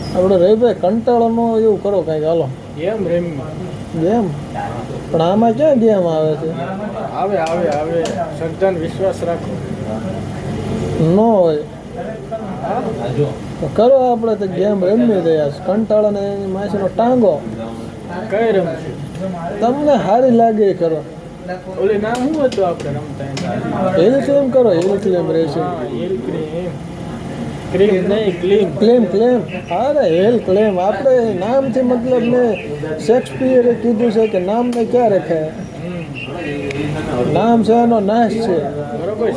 આપણે રહીભાઈ કંટાળો ન એવું કરો કાંઈક હાલો ગેમ રેમી ગેમ પણ આમાં ક્યાં ગેમ આવે છે આવે આવે આવે શ્રદ્ધાને વિશ્વાસ રાખો ન હોય તો કરો આપણે તો ગેમ રમી રહ્યા છે કંટાળો ને એની માસીનો ટાંગો કઈ રમશું તમને સારી લાગે એ કરો ઓલી નામ શું હતું આપણે રમતા હિલ ક્લેમ કરો હિલ ક્લેમ રહેશે હિલ ક્રીમ ક્રીમ નહીં ક્લીમ ક્લેમ ક્લેમ અરે હિલ ક્લેમ આપણે નામથી મતલબ ને શેક્સપિયરે કીધું છે કે નામને ક્યાં રખાય નામ છે એનો નાશ છે બરોબર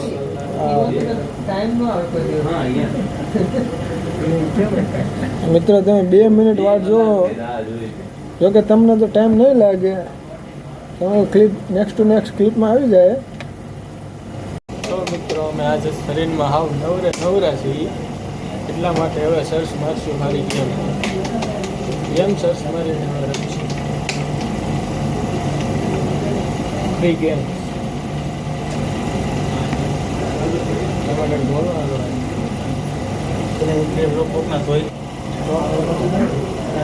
મિત્રો તમે 2 મિનિટ વાટ જુઓ જોકે તમને તો ટાઈમ નહીં લાગે તમારું ક્લિપ નેક્સ્ટ ટુ નેક્સ્ટ ક્લિપમાં આવી જાય તો મિત્રો અમે આજે શરીરમાં હાવ નવરા છીએ એટલા માટે હવે સર્ચ મારશું મારી ગેમ સર્ચ મારીને હવે રમશું ફ્રી ગેમ તમારે બોલવાનું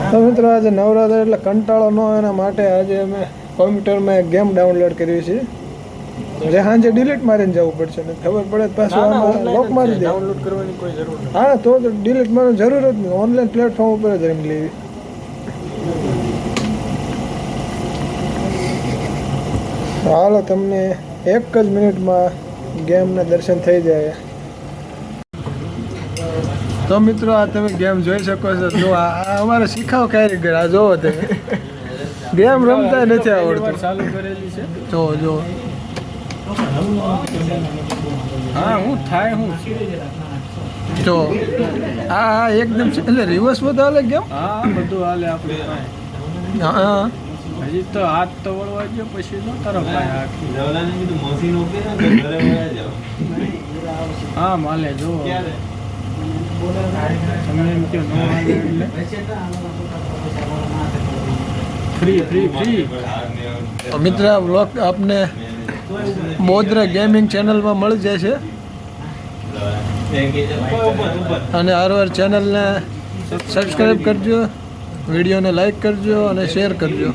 તો મિત્રો આજે નવરાત્ર એટલે કંટાળો ન હોય એના માટે આજે અમે કોમ્પ્યુટરમાં એક ગેમ ડાઉનલોડ કરી છે જે સાંજે ડિલીટ મારીને જવું પડશે ને ખબર પડે પાછું આમાં લોક મારી દે ડાઉનલોડ કરવાની કોઈ જરૂર નથી હા તો ડિલીટ મારવાની જરૂર જ નહીં ઓનલાઈન પ્લેટફોર્મ ઉપર જ રમી લેવી હાલો તમને એક જ મિનિટમાં ગેમના દર્શન થઈ જાય તો મિત્રો આ તમે ગેમ જોઈ શકો છો જો આ અમારે શીખાવ કારીગર આ જોવો તમે ગેમ રમતા નથી આવડતું ચાલુ કરેલી છે જો હા હું થાય હું જો હા એકદમ એટલે રિવર્સ બધું હાલે ગેમ હા બધું હાલે આપણે પાસે હા હજી તો હાથ તો વળવા ગયો પછી નો તરફ હા માલે જો તમે એમ કહો નો હાલે એટલે ફ્રી મિત્ર આ બ્લોગ આપને બોદ્રા ગેમિંગ ચેનલમાં મળી જાય છે અને હર ચેનલને સબસ્ક્રાઈબ કરજો વિડીયોને લાઈક કરજો અને શેર કરજો